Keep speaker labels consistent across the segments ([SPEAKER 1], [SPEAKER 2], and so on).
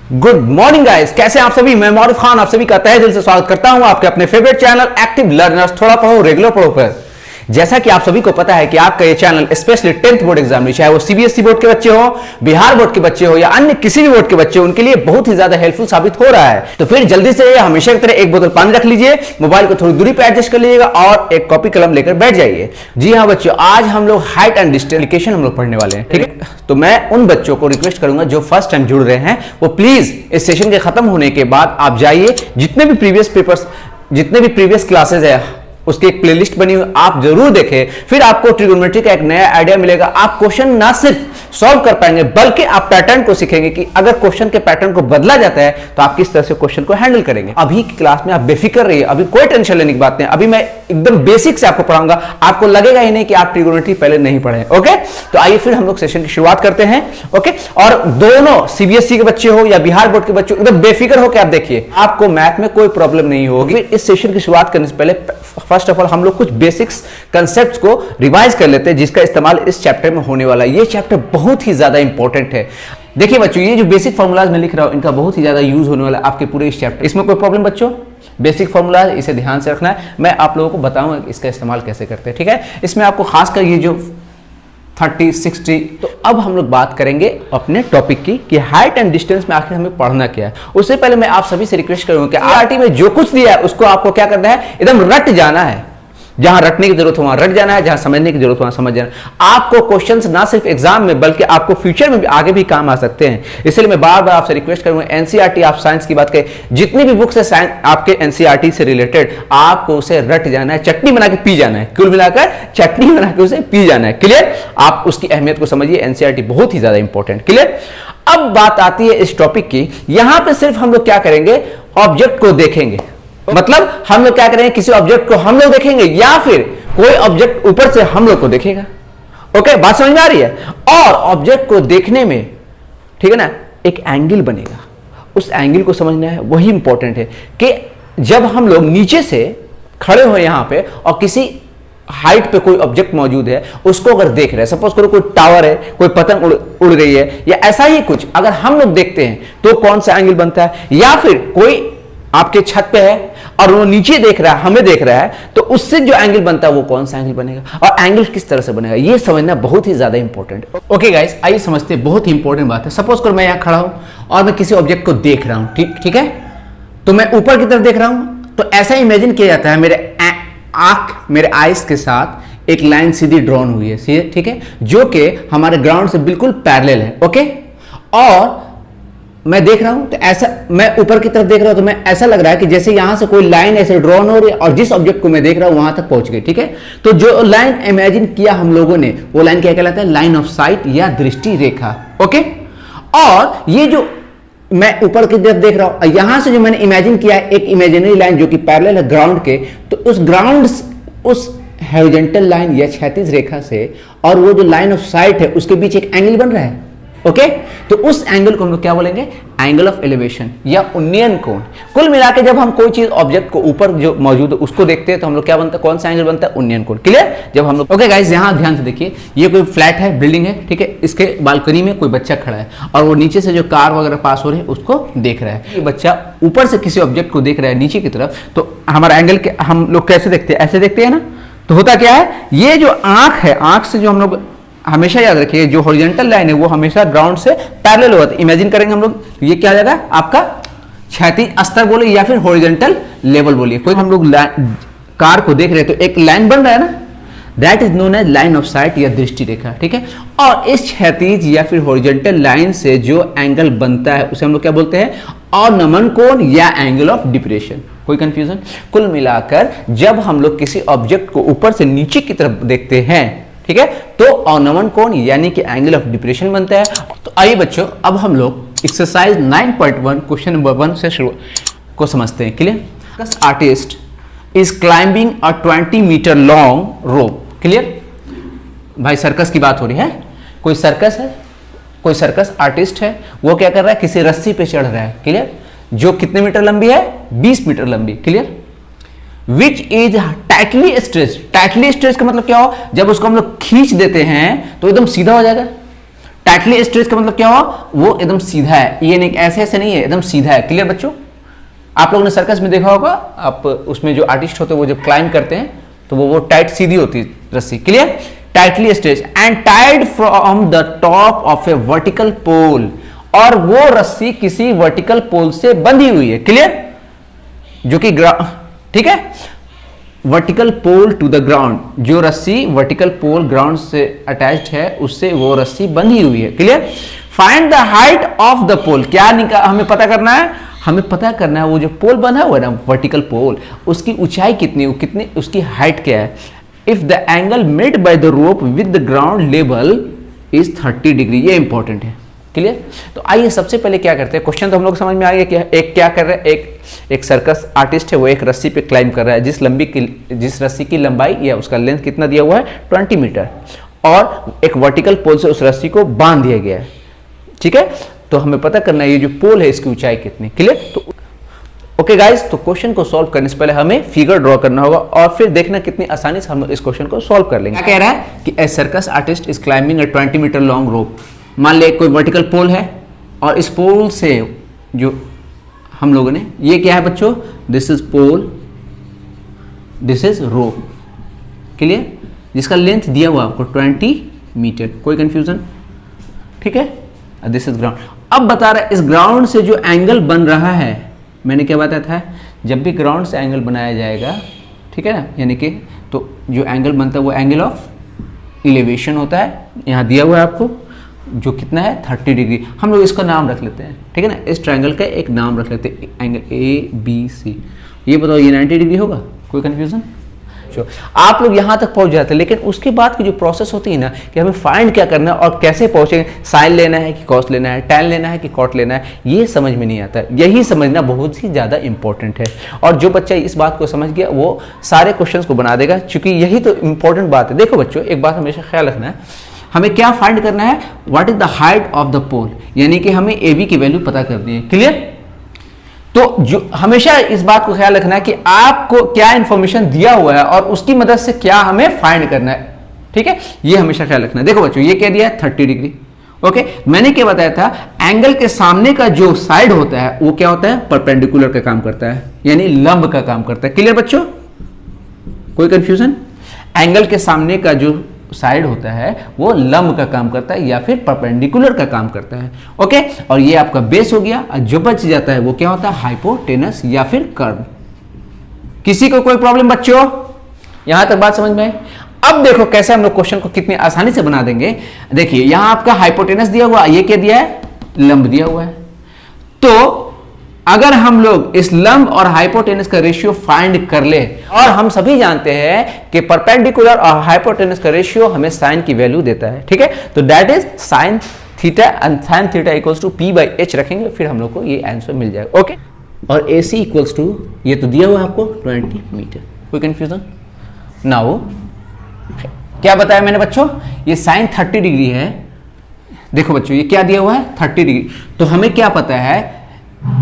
[SPEAKER 1] Good morning guys, कैसे हैं आप सभी। मैं मौरिफ खान आप सभी का तहे दिल से स्वागत करता हूं आपके अपने फेवरेट चैनल एक्टिव लर्नर्स थोड़ा पढ़ो रेगुलर पढ़ो पर। जैसा कि आप सभी को पता है कि आपका ये channel specially 10th board exam में, चाहे वो सीबीएसई बोर्ड के बच्चे हो, बिहार बोर्ड के बच्चे हो या अन्य किसी भी बोर्ड के बच्चे हो, उनके लिए बहुत ही ज्यादा हेल्पफुल साबित हो रहा है। तो फिर जल्दी से हमेशा की तरह एक बोतल पानी रख लीजिए, मोबाइल को थोड़ी दूरी पे एडजस्ट कर लीजिएगा और एक कॉपी कलम लेकर बैठ जाइए। जी हाँ बच्चों, आज हम लोग हाइट एंड डिस्टेंस हम लोग पढ़ने वाले हैं, ठीक है। तो मैं उन बच्चों को रिक्वेस्ट करूंगा जो फर्स्ट टाइम जुड़ रहे हैं, वो प्लीज इस सेशन के खत्म होने के बाद आप जाइए, जितने भी प्रीवियस क्लासेस है उसकी एक प्लेलिस्ट बनी हुई आप जरूर देखें। फिर आपको ट्रिगोनोमेट्री का एक नया आइडिया मिलेगा। आप क्वेश्चन ना सिर्फ सॉल्व कर पाएंगे बल्कि आप पैटर्न को सीखेंगे कि अगर क्वेश्चन के पैटर्न को बदला जाता है तो आप किस तरह से क्वेश्चन को हैंडल करेंगे। अभी की क्लास में आप बेफिक्र रहिए, अभी कोई टेंशन लेने की बात नहीं। अभी मैं एकदम बेसिक से आपको पढ़ाऊंगा, आपको लगेगा ही नहीं कि आप ट्रिगोनोमेट्री पहले नहीं पढ़े। ओके, तो आइए फिर हम लोग सेशन की शुरुआत करते हैं। ओके, और दोनों सीबीएसई के बच्चे हो या बिहार बोर्ड के बच्चे हो, एकदम बेफिक्र होकर आप देखिए, आपको मैथ में कोई प्रॉब्लम नहीं होगी। इस सेशन की शुरुआत करने से पहले फर्स्ट ऑफ ऑल हम लोग कुछ बेसिक्स कंसेप्ट्स को रिवाइज कर लेते हैं, जिसका इस्तेमाल इस चैप्टर में होने वाला है। ये चैप्टर बहुत ही ज्यादा इंपॉर्टेंट है। देखिए बच्चों, ये जो बेसिक फॉर्मूलाज मैं लिख रहा हूं, इनका बहुत ही ज्यादा यूज होने वाला है आपके पूरे इस चैप्टर। इसमें कोई प्रॉब्लम बच्चों, बेसिक फॉर्मूला इसे ध्यान से रखना है। मैं आप लोगों को बताऊंगा इसका इस्तेमाल कैसे करते हैं, ठीक है। इसमें आपको खासकर ये जो 30, 60, तो अब हम लोग बात करेंगे अपने टॉपिक की कि हाइट एंड डिस्टेंस में आखिर हमें पढ़ना क्या है। उससे पहले मैं आप सभी से रिक्वेस्ट करूंगा कि आरटी में जो कुछ दिया है उसको आपको क्या करना है, एकदम रट जाना है। जहां रटने की जरूरत हो वहां रट जाना है, जहां समझने की जरूरत हो वहां समझ जाना है। आपको क्वेश्चंस ना सिर्फ एग्जाम में बल्कि आपको फ्यूचर में भी आगे भी काम आ सकते हैं। इसलिए मैं बार बार आपसे रिक्वेस्ट करूंगा, एनसीईआरटी आप साइंस की बात करें, जितनी भी बुक्स है साइंस आपके एनसीईआरटी से रिलेटेड, आपको उसे रट जाना है, चटनी बना के पी जाना है। कुल मिलाकर चटनी बना के उसे पी जाना है। क्लियर? आप उसकी अहमियत को समझिए, एनसीईआरटी बहुत ही ज्यादा इंपॉर्टेंट। क्लियर? अब बात आती है इस टॉपिक की। यहां पर सिर्फ हम लोग क्या करेंगे, ऑब्जेक्ट को देखेंगे। मतलब हम लोग क्या करेंगे, किसी ऑब्जेक्ट को हम लोग देखेंगे या फिर कोई ऑब्जेक्ट ऊपर से हम लोग को देखेगा। ओके, बात समझ में आ रही है। और ऑब्जेक्ट को देखने में, ठीक है ना, एक एंगल बनेगा। उस एंगल को समझना है, वही इंपॉर्टेंट है कि जब हम लोग नीचे से खड़े हो यहां पे और किसी हाइट पे कोई ऑब्जेक्ट मौजूद है, उसको अगर देख रहे हैं, सपोज करो कोई टावर है, कोई पतंग उड़ रही है या ऐसा ही कुछ, अगर हम लोग देखते हैं तो कौन सा एंगल बनता है। या फिर कोई आपके छत पे है और वो नीचे देख रहा है, हमें देख रहा है, तो उससे जो एंगल बनता है वो कौन सा एंगल बनेगा और एंगल किस तरह से बनेगा, ये समझना बहुत ही ज्यादा इंपॉर्टेंट है। ओके गाइस, आइए समझते हैं, बहुत ही इंपॉर्टेंट बात है। सपोज करो मैं यहां खड़ा हूं और मैं किसी ऑब्जेक्ट को देख रहा हूं, ठीक है, तो मैं ऊपर की तरफ देख रहा हूं, तो ऐसा इमेजिन किया जाता है मेरे आईज के साथ एक लाइन सीधी ड्रॉन हुई है, ठीक है, जो कि हमारे ग्राउंड से बिल्कुल पैरेलल है। ओके, और मैं देख रहा हूं तो ऐसा, मैं ऊपर की तरफ देख रहा हूं तो मैं ऐसा लग रहा है कि जैसे यहां से कोई लाइन ऐसे ड्रॉन हो रही है और जिस ऑब्जेक्ट को मैं देख रहा हूं वहां तक पहुंच गई, ठीक है। तो जो लाइन इमेजिन किया हम लोगों ने, वो लाइन क्या कहलाता है, लाइन ऑफ साइट या दृष्टि रेखा। ओके, और ये जो मैं ऊपर की तरफ देख रहा हूं, यहां से जो मैंने इमेजिन किया है एक इमेजिनरी लाइन जो कि पैरेलल है ग्राउंड के, तो उस हॉरिजॉन्टल लाइन या क्षैतिज रेखा से और वो जो लाइन ऑफ साइट है उसके बीच एक एंगल बन रहा है। ओके, तो उस एंगल को हम लोग क्या बोलेंगे, एंगल ऑफ एलिवेशन या उन्नयन कोण। कुल मिलाकर जब हम कोई चीज ऑब्जेक्ट को ऊपर जो मौजूद है उसको देखते हैं तो हम लोग क्या बनता है, कौन सा एंगल बनता है, उन्नयन कोण। क्लियर? जब हम लोग, ओके गाइस, यहां ध्यान से देखिए, ये कोई फ्लैट है, बिल्डिंग है, ठीक है, इसके बालकनी में कोई बच्चा खड़ा है और वो नीचे से जो कार वगैरह पास हो रही है उसको देख रहा है। ये बच्चा ऊपर से किसी ऑब्जेक्ट को देख रहा है नीचे की तरफ, तो हमारा एंगल के हम लोग कैसे देखते हैं, ऐसे देखते हैं ना। तो होता क्या है, ये जो आंख है, आंख से जो हम लोग, हमेशा याद रखिए, जो हॉरिजॉन्टल लाइन है वो हमेशा ग्राउंड से पैरेलल होता है। इमेजिन करेंगे हम लोग, ये क्या जाएगा आपका क्षैतिज स्तर बोलिए या फिर हॉरिजॉन्टल लेवल बोलिए। कोई हम लोग कार को देख रहे हैं तो एक लाइन बन रहा है ना, that is known as line of sight या दृष्टि रेखा, ठीक है। और इस क्षैतिज या फिर हॉरिजॉन्टल लाइन से जो एंगल बनता है उसे हम लोग क्या बोलते हैं, अवनमन कोण या एंगल ऑफ डिप्रेशन। कोई कंफ्यूजन? कुल मिलाकर जब हम लोग किसी ऑब्जेक्ट को ऊपर से नीचे की तरफ देखते हैं, ठीक है, तो अवनमन कोण यानी कि एंगल ऑफ डिप्रेशन बनता है। तो आइए बच्चों, अब हम लोग एक्सरसाइज 9.1 क्वेश्चन नंबर 1 से शुरू को समझते हैं। Clear? Artist is climbing a 20 metre long rope. Clear? भाई सर्कस की बात हो रही है, कोई सर्कस है, कोई सर्कस आर्टिस्ट है, वो क्या कर रहा है, किसी रस्सी पे चढ़ रहा है। क्लियर? जो कितने मीटर लंबी है, 20 मीटर लंबी। Clear? Which is tightly stretch. Tightly stretch का मतलब क्या हो, जब उसको हम लोग खींच देते हैं तो एकदम सीधा हो जाएगा। टाइटली स्ट्रेच का मतलब क्या हुआ, वो एकदम सीधा है, ये नहीं ऐसे ऐसे नहीं है, एकदम सीधा है। क्लियर बच्चों? आप लोगों ने सर्कस में देखा होगा, आप उसमें जो आर्टिस्ट होते हैं वो जब क्लाइंब करते हैं तो वो टाइट सीधी होती है रस्सी। Clear? Tightly stretch and tied from the top of a vertical pole, और वो रस्सी किसी वर्टिकल पोल से बंधी हुई है। क्लियर? जो कि ठीक है, vertical pole to the ground, जो रस्सी वर्टिकल पोल ग्राउंड से अटैच्ड है उससे वो रस्सी बंधी हुई है। Clear? Find the height of the pole, क्या हमें पता करना है, हमें पता करना है वो जो पोल बंधा हुआ है ना वर्टिकल पोल, उसकी ऊंचाई कितनी, कितनी उसकी हाइट क्या है। If the angle made by the rope with the ground level is 30 degree, ये इंपॉर्टेंट है। क्लियर? तो आइए सबसे पहले क्या करते हैं, क्वेश्चन तो हम लोग समझ में आ गया कि एक क्या कर रहा है, एक सर्कस आर्टिस्ट है, वो एक रस्सी पे क्लाइंब कर रहा है, जिस रस्सी की लंबाई या उसका लेंथ कितना दिया हुआ है 20 मीटर, और एक वर्टिकल पोल से उस रस्सी को बांध दिया गया है। ठीक है, तो हमें पता करना है ये जो पोल है इसकी ऊंचाई कितनी। क्लियर? तो ओके गाइस, तो क्वेश्चन को सॉल्व करने से पहले हमें फिगर ड्रॉ करना होगा और फिर देखना कितनी आसानी से हम इस क्वेश्चन को सॉल्व कर लेंगे। क्या कह रहा है कि a circus artist is climbing a 20 metre long rope. मान ले कोई वर्टिकल पोल है और इस पोल से जो हम लोगों ने, ये क्या है बच्चों, this is pole, this is rope. Clear? जिसका लेंथ दिया हुआ आपको 20 मीटर, कोई कंफ्यूजन? ठीक है, दिस इज ग्राउंड। अब बता रहा है इस ग्राउंड से जो एंगल बन रहा है, मैंने क्या बताया था, जब भी ग्राउंड से एंगल बनाया जाएगा, ठीक है ना, यानी कि तो जो एंगल बनता है वो एंगल ऑफ इलेवेशन होता है, यहाँ दिया हुआ है आपको, जो कितना है 30 डिग्री। हम लोग इसका नाम रख लेते हैं, ठीक है ना, इस ट्रायंगल का एक नाम रख लेते हैं, एंगल ABC। ये बताओ ये 90 डिग्री होगा, कोई कंफ्यूजन? आप लोग यहां तक पहुंच जाते हैं, लेकिन उसके बाद की जो प्रोसेस होती है ना कि हमें फाइंड क्या करना है और कैसे पहुंचेंगे, साइन लेना है कि कॉस लेना है, टैन लेना है कि कॉट लेना है, ये समझ में नहीं आता। यही समझना बहुत ही ज़्यादा इंपॉर्टेंट है, और जो बच्चा इस बात को समझ गया वो सारे क्वेश्चंस को बना देगा, क्योंकि यही तो इंपॉर्टेंट बात है। देखो बच्चों, एक बात हमेशा ख्याल रखना है, हमें क्या फाइंड करना है, what is the height of the pole, यानी कि हमें AB की वैल्यू पता करनी है। क्लियर? तो जो हमेशा इस बात को ख्याल रखना है कि आपको क्या इंफॉर्मेशन दिया हुआ है और उसकी मदद से क्या हमें फाइंड करना है। ठीक है, ये हमेशा ख्याल रखना है। देखो बच्चों, ये क्या दिया है 30 डिग्री। ओके, मैंने क्या बताया था, एंगल के सामने का जो साइड होता है वो क्या होता है, परपेंडिकुलर का काम करता है, यानी लंब का काम करता है। क्लियर बच्चों? कोई कंफ्यूजन? एंगल के सामने का जो साइड होता है वो लंब का काम करता है या फिर परपेंडिकुलर का काम करता है। ओके, और ये आपका बेस हो गया, जो बच जाता है वो क्या होता है, हाइपोटेनस या फिर कर्व। किसी को कोई प्रॉब्लम बच्चों? यहां तक बात समझ में आई? अब देखो कैसे हम लोग क्वेश्चन को कितनी आसानी से बना देंगे। देखिए यहां आपका हाइपोटेनस दिया हुआ, ये क्या दिया है, लंब दिया हुआ है। तो अगर हम लोग इस लंब और हाइपोटेनस का रेशियो फाइंड कर ले, और हम सभी जानते हैं कि परपेंडिकुलर और हाइपोटेनस का रेशियो हमें साइन की वैल्यू देता है। ठीक है, तो that is sine theta, and sine theta equals to P/H रखेंगे, फिर हम लोग को ये आंसर मिल जाएगा। ओके, और AC इक्वल्स टू, ये तो दिया हुआ है आपको 20 मीटर। कोई कंफ्यूजन? नाउ क्या बताया मैंने बच्चों, ये साइन 30 डिग्री है। देखो बच्चों, ये क्या दिया हुआ है 30 डिग्री। तो हमें क्या पता है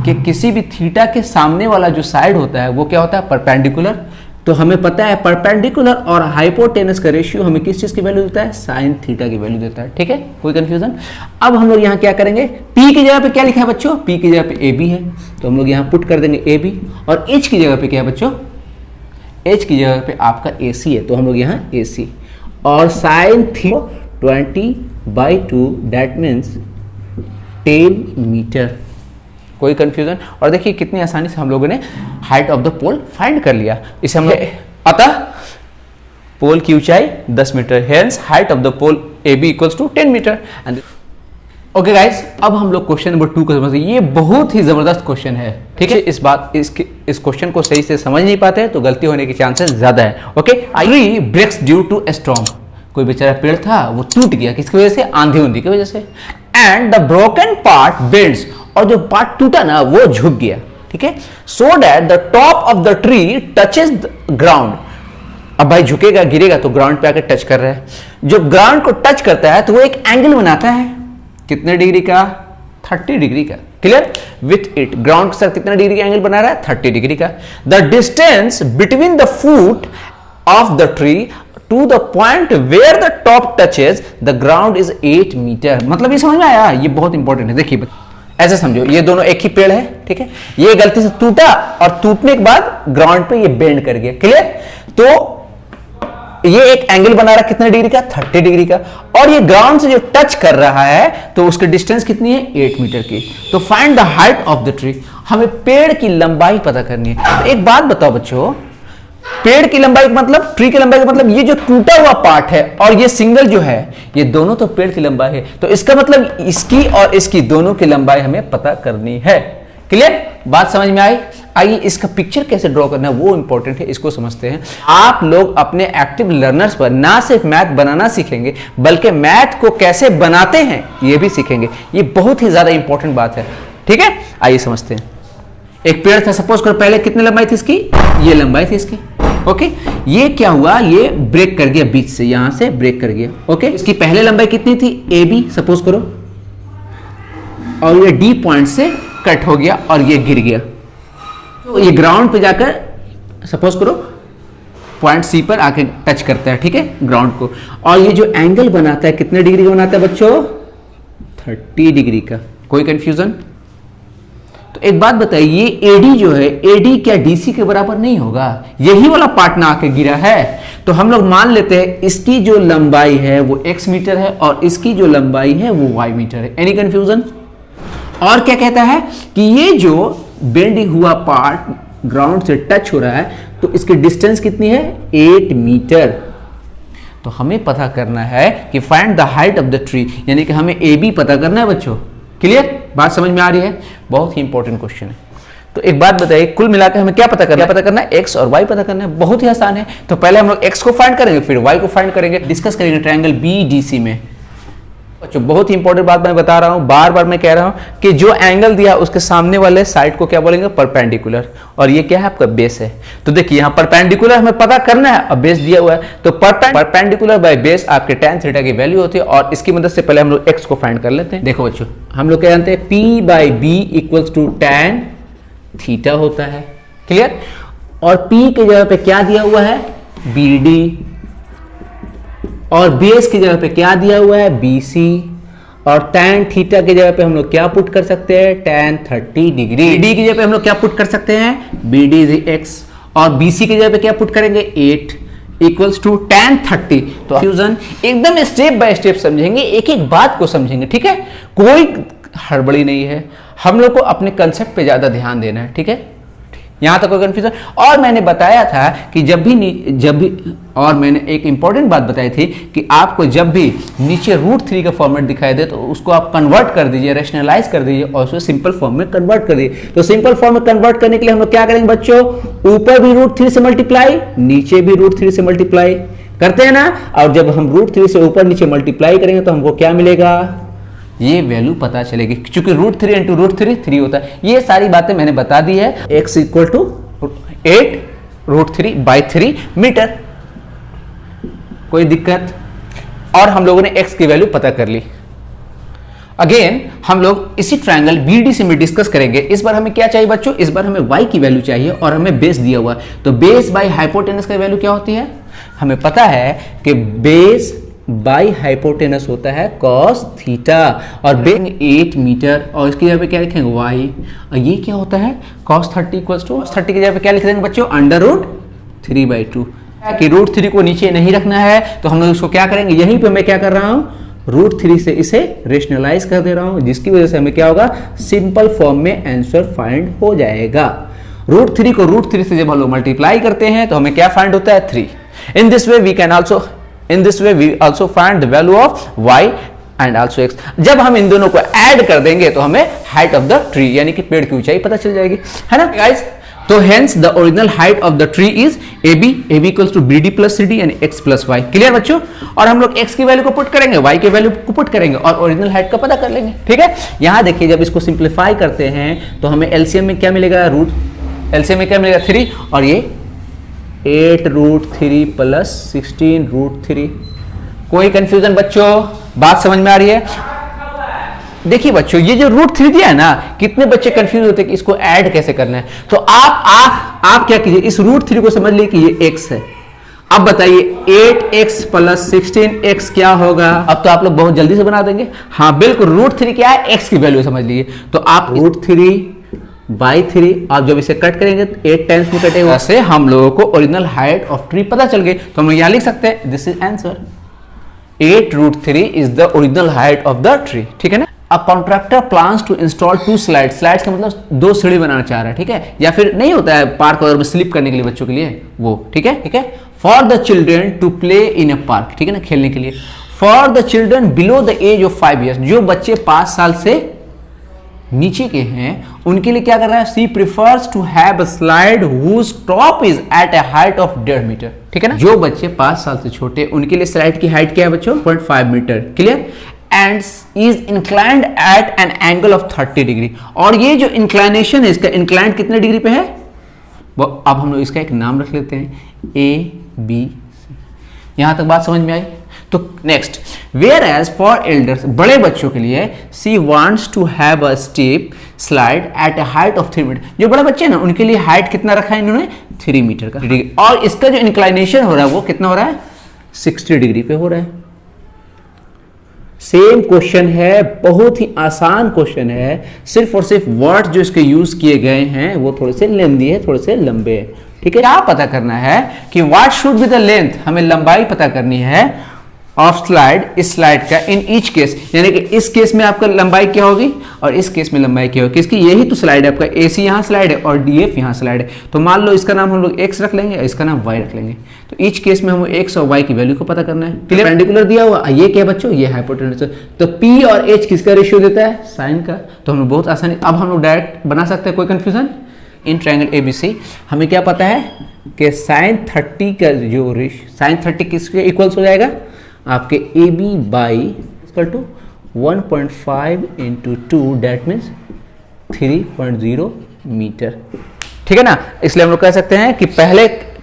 [SPEAKER 1] कि किसी भी थीटा के सामने वाला जो साइड होता है वो क्या होता है, परपेंडिकुलर। तो हमें पता है परपेंडिकुलर और हाइपोटेनस का रेशियो हमें किस चीज की वैल्यू देता है, साइन थीटा की वैल्यू देता है। ठीक है, कोई कंफ्यूजन? अब हम लोग यहाँ क्या करेंगे, P की जगह पे क्या लिखा है बच्चों, P की जगह पे AB है, तो हम लोग यहाँ पुट कर देंगे AB, और H की जगह पे क्या है बच्चों, H की जगह पे आपका AC है, तो हम लोग यहाँ AC, और sine theta 20/2 that means 10 metre. कोई कंफ्यूजन? और देखिए कितनी आसानी से हम लोगों ने height of the pole find कर लिया। इसे हमने, अतः पोल की ऊंचाई 10 metre, hence height of the pole AB equals to 10 metre. And okay guys, अब हम लोग क्वेश्चन नंबर 2 को समझते हैं। ये बहुत ही जबरदस्त क्वेश्चन है। ठीक है, इस क्वेश्चन को सही से समझ नहीं पाते हैं तो गलती होने के चांसेस ज्यादा है। Okay, tree breaks due to a storm, कोई बेचारा पेड़ था वो टूट गया, किसकी वजह से, आंधी उंधी की वजह से। And the broken part bends, और जो पार्ट टूटा ना वो झुक गया। ठीक है, so that the top of the tree touches the ground. अब भाई झुकेगा, गिरेगा तो ग्राउंड पे आकर टच कर रहा है। जो ग्राउंड को टच करता है तो वो एक एंगल बनाता है, कितने डिग्री का, 30 डिग्री का। क्लियर? विथ इट ग्राउंड के साथ कितने डिग्री का एंगल बना रहा है, 30 डिग्री का। The distance between the foot of the tree to the point where the top touches the ground is 8 metre. मतलब ये समझ में आया, ये बहुत इंपॉर्टेंट है। देखिए ऐसे समझो, ये दोनों एक ही पेड़ है, ठीक है, ये गलती से टूटा और टूटने के बाद ग्राउंड पे ये बेंड कर गया, क्लियर। तो ये एक एंगल बना रहा है कितने डिग्री का, 30 डिग्री का, और ये ग्राउंड से जो टच कर रहा है तो उसकी डिस्टेंस कितनी है, 8 मीटर की। तो find the height of the tree, हमें पेड़ की लंबाई पता करनी है। तो एक बात बताओ बच्चों, पेड़ की लंबाई मतलब, ट्री की लंबाई का मतलब ये जो टूटा हुआ पार्ट है और ये सिंगल जो है, ये दोनों तो पेड़ की लंबाई है। तो इसका मतलब इसकी और इसकी दोनों की लंबाई हमें पता करनी है, क्लियर। बात समझ में आई। आइए इसका पिक्चर कैसे ड्रॉ करना है वो इंपॉर्टेंट है, इसको समझते हैं। आप लोग अपने एक्टिव लर्नर्स पर ना सिर्फ मैथ बनाना सीखेंगे बल्कि मैथ को कैसे बनाते हैं ये भी सीखेंगे। ये बहुत ही ज्यादा इंपॉर्टेंट बात है, ठीक है। आइए समझते हैं। एक पेड़ था, सपोज करो, पहले कितनी लंबाई थी इसकी, ये लंबाई थी इसकी, ओके। ये क्या हुआ, ये ब्रेक कर गया बीच से, यहां से ब्रेक कर गया, ओके। इसकी पहले लंबाई कितनी थी, ए बी सपोज करो, और ये डी पॉइंट से कट हो गया और ये गिर गया। तो ये ग्राउंड पे जाकर सपोज करो पॉइंट सी पर आके टच करता है, ठीक है, ग्राउंड को। और ये जो एंगल बनाता है कितने डिग्री का बनाता है बच्चों, 30 डिग्री का। कोई कंफ्यूजन? तो एक बात बताइए, ये एडी जो है, एडी क्या डीसी के बराबर नहीं होगा? यही वाला पार्ट ना आके गिरा है। तो हम लोग मान लेते हैं इसकी जो लंबाई है वो x मीटर है और इसकी जो लंबाई है वो y मीटर है। Any confusion? और क्या कहता है कि ये जो बेंड हुआ पार्ट ग्राउंड से टच हो रहा है तो इसकी डिस्टेंस कितनी है, 8 मीटर। तो हमें पता करना है कि find the height of the tree, यानी कि हमें ए बी पता करना है बच्चों, क्लियर। बात समझ में आ रही है? बहुत ही इंपॉर्टेंट क्वेश्चन है। तो एक बात बताइए, कुल मिलाकर हमें क्या पता करना है? क्या पता करना है? एक्स और वाई पता करना है। बहुत ही आसान है। तो पहले हम लोग एक्स को फाइंड करेंगे, फिर वाई को फाइंड करेंगे, डिस्कस करेंगे ट्रायंगल बीडीसी में। बच्चों बहुत ही इंपॉर्टेंट बात मैं बता रहा हूं, बार बार मैं कह रहा हूं कि जो एंगल दिया उसके सामने वाले साइड को क्या बोलेंगे, परपेंडिकुलर। और ये क्या है, आपका बेस है। तो देखिए यहां परपेंडिकुलर हमें पता करना है, अब बेस दिया हुआ है तो परपेंडिकुलर बाय बेस आपके tan थीटा की वैल्यू होती है। और इसकी मदद से पहले हम लोग एक्स को फाइंड कर लेते हैं। देखो बच्चों, हम लोग क्या जानते हैं, P by B equals to tan theta होता है, क्लियर। और P के जगह पे क्या दिया हुआ है, BD, और बेस की जगह पे क्या दिया हुआ है, BC, और tan थीटा की जगह पे हम लोग क्या पुट कर सकते हैं, tan 30 डिग्री। D की जगह पे हम लोग क्या पुट कर सकते हैं, BD इज x, और BC की जगह पे क्या पुट करेंगे, 8 इक्वल्स टू tan 30। तो फ्यूजन एकदम स्टेप बाय स्टेप समझेंगे, एक एक बात को समझेंगे, ठीक है। कोई हड़बड़ी नहीं है, हम लोग को अपने कंसेप्ट पे ज्यादा ध्यान देना है, ठीक है। यहां तक कोई कंफ्यूजन? और मैंने बताया था कि जब भी और मैंने एक इंपॉर्टेंट बात बताई थी कि आपको जब भी नीचे √3 का फॉर्मेट दिखाई दे तो उसको आप कन्वर्ट कर दीजिए, रैशनलाइज कर दीजिए और उसको सिंपल फॉर्म में कन्वर्ट कर दीजिए। तो सिंपल फॉर्म में कन्वर्ट करने के लिए हम लोग क्या करेंगे बच्चों, ऊपर भी √3 से मल्टीप्लाई, नीचे भी √3 से मल्टीप्लाई करते हैं ना। और जब हम √3 से ऊपर नीचे मल्टीप्लाई करेंगे तो हमको क्या मिलेगा, ये वैल्यू पता चलेगी, क्योंकि √3 इंटू √3 3 होता है। ये सारी बातें मैंने बता दी है। x इक्वल टू 8 √3 बाई 3 मीटर। कोई दिक्कत? और हम लोगों ने x की वैल्यू पता कर ली। अगेन हम लोग इसी ट्रायंगल BDC में डिस्कस करेंगे। इस बार हमें क्या चाहिए बच्चों, इस बार हमें y की वैल्यू चाहिए और हमें बेस दिया हुआ है। तो बेस बाई हाइपोटेनस की वैल्यू क्या होती है, हमें पता है कि बेस बाई हाइपोटेनस होता है cos थीटा, और बेस 8 मीटर, और इसकी जगह पे क्या लिखेंगे, y। और ये क्या होता है, cos 30 इक्वल्स टू, cos 30 की जगह पे क्या लिख देंगे बच्चों, √3/2। कि √3 को नीचे नहीं रखना है तो हम लोग इसको क्या करेंगे, यहीं पे मैं क्या कर रहा हूं, √3 से इसे रेशनलाइज कर दे रहा हूं, जिसकी वजह से हमें क्या होगा, सिंपल फॉर्म में आंसर फाइंड हो जाएगा। √3 को √3 से जब हम लोग मल्टीप्लाई करते हैं तो हमें क्या फाइंड होता है, 3। इन this way we also find the value of y and also x। जब हम इन दोनों को ऐड कर देंगे तो हमें हाइट ऑफ द ट्री यानी कि पेड़ की ऊंचाई पता चल जाएगी, है ना गाइस। तो hence the original height of the tree is AB equals to BD plus CD यानी x प्लस y। क्लियर बच्चों? और हम लोग x की वैल्यू को पुट करेंगे, y की वैल्यू को पुट करेंगे और ओरिजिनल हाइट का पता कर लेंगे, ठीक है। यहां देखिए जब इसको सिंप्लीफाई करते हैं तो हमें LCM में क्या मिलेगा, LCM में क्या मिलेगा, 3, और ये 8 √3 प्लस 16 √3। कोई कंफ्यूजन बच्चों? बात समझ में आ रही है? देखिए बच्चों, ये जो √3 दिया है ना, कितने बच्चे कंफ्यूज होते हैं कि इसको ऐड कैसे करना है। तो आप क्या कीजिए, इस √3 को समझ लीजिए कि ये x है, अब बताइए 8x प्लस 16x क्या होगा? अब तो आप लोग बहुत जल्दी से बना देंगे। हाँ बिल्कुल, √3 क्या है? x की वैल्यू समझ लीजिए। तो आप √3/3 आप जब इसे कट करेंगे तो 8 टाइम्स में कटेगा। वैसे हम लोगों को ओरिजिनल हाइट ऑफ ट्री पता चल गई, तो हम यहाँ लिख सकते हैं this is answer, 8√3 is the original height of the tree. ठीक है ना। अब contractor plans to install 2 slides का मतलब 2 सीढ़ी बनाना चाह रहा है। ठीक है, या फिर नहीं होता है पार्क वगैरह में स्लिप करने के लिए बच्चों के लिए वो। ठीक है, for the children to play in a park. ठीक है ना, खेलने के लिए। For the children below the age of 5 years, जो बच्चे 5 साल से नीचे के हैं उनके लिए क्या कर रहा है? She prefers to have a slide whose top is at a height of 1.5 metre. ठीक है ना, जो बच्चे 5 साल से छोटे उनके लिए स्लाइड की हाइट क्या है बच्चों? 0.5 metre. Clear. And is inclined at an angle of 30 degree. और ये जो इंक्लाइनेशन है इसका, इंक्लाइंड कितने डिग्री पे है? वो अब हम लोग इसका एक नाम रख लेते हैं, ABC। यहां तक बात समझ में आई? तो next, whereas for elders, बड़े बच्चों के लिए she wants to have a step slide at a height of 3 metre. जो बड़े बच्चे हैं ना उनके लिए हाइट कितना रखा है इन्होंने? 3 मीटर का। और इसका जो इंक्लाइनेशन हो रहा है वो कितना हो रहा है? 60 डिग्री पे हो रहा है। सेम क्वेश्चन है, बहुत ही आसान क्वेश्चन है, सिर्फ और सिर्फ वर्ड जो इसके यूज किए गए हैं वो थोड़े से लेंदी है, थोड़े से लंबे हैं। ठीक है, क्या पता करना है कि what should be the length, हमें लंबाई पता करनी है ऑफ स्लाइड, इस स्लाइड का, इन ईच केस, यानी कि इस केस में आपका लंबाई क्या होगी और इस केस में लंबाई क्या होगी। इसकी यही तो स्लाइड है, आपका AC यहाँ स्लाइड है और DF यहाँ स्लाइड है। तो मान लो इसका नाम हम लोग x रख लेंगे और इसका नाम y रख लेंगे। तो ईच केस में हमें x और y की वैल्यू को पता करना है। क्लियर। परपेंडिकुलर दिया हुआ, ये क्या बच्चों? ये हाइपोटेन्यूज। तो P और H किसका रेशियो देता है? साइन का। तो हम लोग बहुत आसानी, अब हम लोग डायरेक्ट बना सकते हैं, कोई कंफ्यूजन? इन ट्रायंगल ABC हमें क्या पता है कि sin 30 का जो sin 30 किसके इक्वल्स हो जाएगा? आपके AB/= 1.5 × 2, दैट मीन्स 3.0 मीटर। ठीक है ना। इसलिए हम लोग कह सकते हैं कि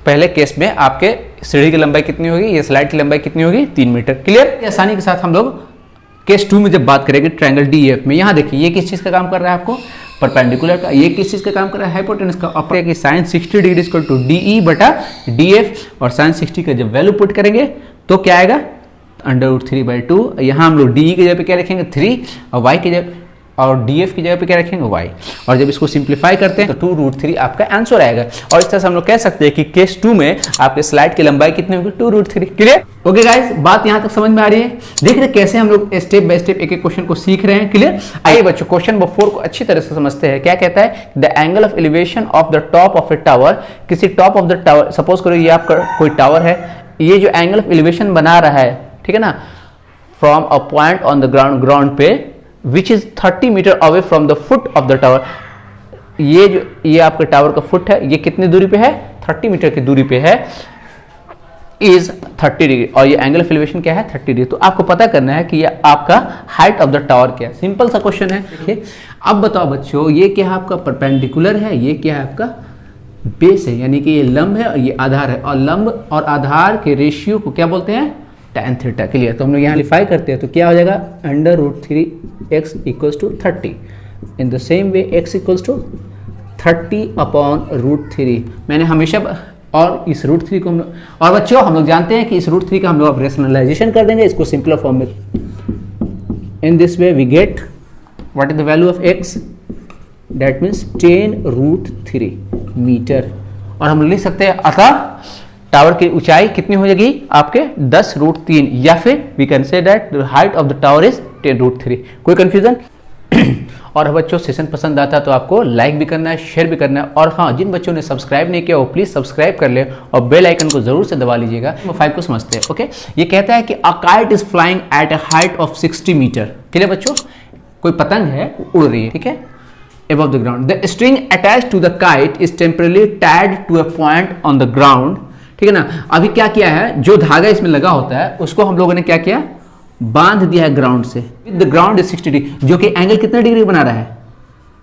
[SPEAKER 1] पहले केस में आपके सीढ़ी की लंबाई कितनी होगी, ये स्लाइड की लंबाई कितनी होगी? 3 मीटर। क्लियर। आसानी के साथ हम लोग केस 2 में जब बात करेंगे ट्रायंगल DEF में, यहां देखिए ये किस चीज का काम कर रहा है आपको? परपेंडिकुलर का। ये किस चीज का काम कर रहा है? हाइपोटेनस का। अब कि sin 60 डिग्री = DE/DF, और sin 60 का जब वैल्यू पुट करेंगे तो क्या आएगा? √3/2। यहाँ हम लोग DE की जगह पे क्या रखेंगे? 3, और y की जगह, और DF की जगह पे क्या रखेंगे? y। और जब इसको सिंप्लीफाई करते हैं तो 2√3 आपका आंसर आएगा। और इस तरह से हम लोग कह सकते हैं कि केस 2 में आपके स्लाइड की लंबाई कितनी होगी? 2√3। क्लियर। ओके गाइस, बात यहाँ तक समझ में आ रही है? देख रहे कैसे हम लोग स्टेप बाय स्टेप एक एक क्वेश्चन को सीख रहे हैं। क्लियर। आइए बच्चों, क्वेश्चन नंबर 4 को अच्छी तरह से समझते हैं। क्या कहता है? The angle of elevation of the top of a tower, किसी top of the tower, suppose करो ये आपका कोई टावर है, ये जो एंगल ऑफ एलिवेशन बना रहा है, ठीक है ना, from a point on the ground पे which is 30 metre away from the foot of the tower. ये आपके टावर का फुट है, ये कितनी दूरी पे है? 30 मीटर की दूरी पे है, इज 30 डिग्री, और ये एंगल ऑफ एलिवेशन क्या है? 30 डिग्री। तो आपको पता करना है कि ये आपका हाइट ऑफ द टावर क्या है। सिंपल सा क्वेश्चन है। देखिए अब बताओ बच्चों, ये क्या है? आपका परपेंडिकुलर है, ये क्या है? आपका बेस है, यानी कि ये लंब है और ये आधार है, और लंब और आधार के रेशियो को क्या बोलते हैं? tan theta. के लिए तो हम लोग यहाँ लिफाई करते हैं तो क्या हो जाएगा? √3x = 30। In the same way x = 30/√3। मैंने हमेशा, और इस √3 को हम लोग, और बच्चों हम लोग जानते हैं कि इस √3 का हम लोग अब रेशनलाइजेशन कर देंगे, इसको सिंपलर फॉर्म में। In this way we get what is the value of x, that means 10√3 metre. और हम लिख सकते हैं अतः टावर की ऊंचाई कितनी हो जाएगी? आपके 10√3, या फिर we can say that the height of the tower is 10√3। कोई कंफ्यूजन? और बच्चों सेशन पसंद आता है तो आपको लाइक भी करना है, शेयर भी करना है, और हाँ, जिन बच्चों ने सब्सक्राइब नहीं किया वो प्लीज सब्सक्राइब कर ले और बेल आइकन को जरूर से दबा लीजिएगा। 5 को समझते हैं। ओके, ये कहता है कि a kite is flying at a height of 60 metre. Clear बच्चों? कोई पतंग है, उड़ रही है, ठीक है, above the ground. The string attached to the kite is temporarily tied to a point on the ground. ठीक है ना। अभी क्या किया है? जो धागा इसमें लगा होता है उसको हम लोगों ने क्या किया? बांध दिया है ग्राउंड से। द ग्राउंड इज 60 डिग्री, जो कि एंगल कितना डिग्री बना रहा है?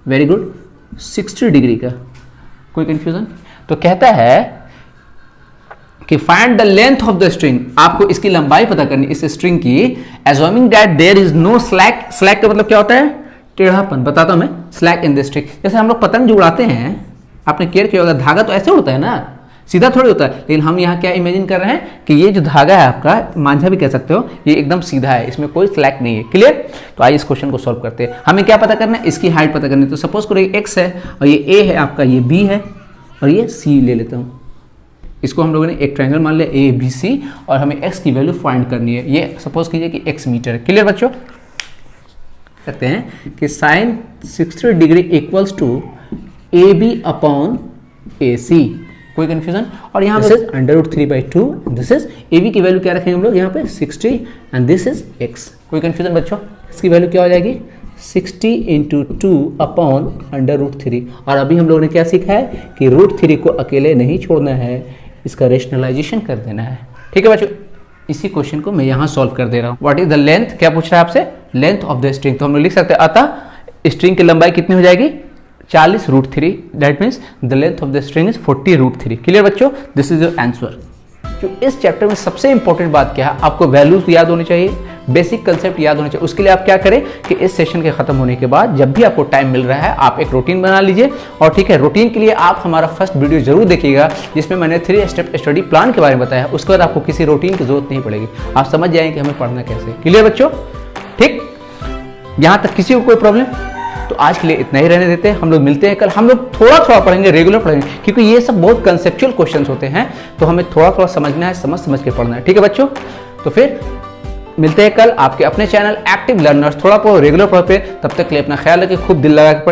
[SPEAKER 1] वेरी गुड, 60 डिग्री का। कोई कंफ्यूजन? तो कहता है कि find the length of the string, आपको इसकी लंबाई पता करनी इस स्ट्रिंग की, assuming that there is no slack. Slack का मतलब क्या होता है? टेढ़ापन। बताता हूं मैं। स्लैक इन द स्ट्रिंग, जैसे हम लोग पतंग जो उड़ाते हैं, आपने केयर किया होगा, धागा तो ऐसे उड़ता है ना, सीधा थोड़ी होता है, लेकिन हम यहाँ क्या इमेजिन कर रहे हैं कि ये जो धागा है आपका, मांझा भी कह सकते हो, ये एकदम सीधा है, इसमें कोई स्लैक नहीं है। क्लियर? तो आइए इस क्वेश्चन को सॉल्व करते हैं। हमें क्या पता करना है? इसकी हाइट पता करनी है। तो सपोज करो ये x है और ये a है आपका, ये b है और ये c ले लेता हूँ। इसको हम लोगों ने एक ट्रायंगल मान लिया ए बी सी और हमें x की वैल्यू फाइंड करनी है। ये सपोज कीजिए कि x मीटर है। क्लियर बच्चों? कहते हैं कि sine 60 degree equals to A B upon A C. कोई कंफ्यूजन? और यहाँ this is √3/2, this is A B की वैल्यू क्या रखेंगे हम लोग यहाँ पे 60 एंड दिस इज x। कोई कंफ्यूजन बच्चों? इसकी वैल्यू क्या हो जाएगी 60 × 2 अपॉन √3। और अभी हम लोगों ने क्या सीखा है कि √3 को अकेले नहीं छोड़ना है, इसका रेशनलाइजेशन कर देना है। ठीक है बच्चों? इसी क्वेश्चन को मैं यहाँ सॉल्व कर दे रहा हूँ। What is the length? क्या पूछ रहा है आपसे? Length of the string. तो हम लोग लिख सकते हैं अतः स्ट्रिंग की लंबाई कितनी हो जाएगी 40 √3। That means the length of the string is 40 √3। Clear बच्चों? This is your answer. जो इस चैप्टर में सबसे इंपॉर्टेंट बात क्या है, आपको वैल्यूज याद होनी चाहिए, बेसिक कंसेप्ट याद होने चाहिए। उसके लिए आप क्या करें कि इस सेशन के खत्म होने के बाद जब भी आपको टाइम मिल रहा है आप एक रूटीन बना लीजिए। और ठीक है, रूटीन के लिए आप हमारा फर्स्ट वीडियो जरूर देखिएगा जिसमें मैंने 3 स्टेप स्टडी प्लान के बारे में बताया। उसके बाद आपको किसी रूटीन की जरूरत नहीं पड़ेगी, आप समझ जाएंगे कि हमें पढ़ना कैसे। क्लियर बच्चों? ठीक, यहां तक किसी को कोई प्रॉब्लम? तो आज के लिए इतना ही रहने देते हैं। हम लोग मिलते हैं कल। हम लोग थोड़ा थोड़ा पढ़ेंगे, रेगुलर पढ़ेंगे, क्योंकि ये सब बहुत कंसेप्चुअल क्वेश्चंस होते हैं, तो हमें थोड़ा थोड़ा समझना है, समझ समझ के पढ़ना है। ठीक है बच्चों? तो फिर मिलते हैं कल आपके अपने चैनल एक्टिव लर्नर्स थोड़ा पढ़ो रेगुलर पढ़ो पे। तब तक के लिए अपना ख्याल रखिए, खूब दिल लगा के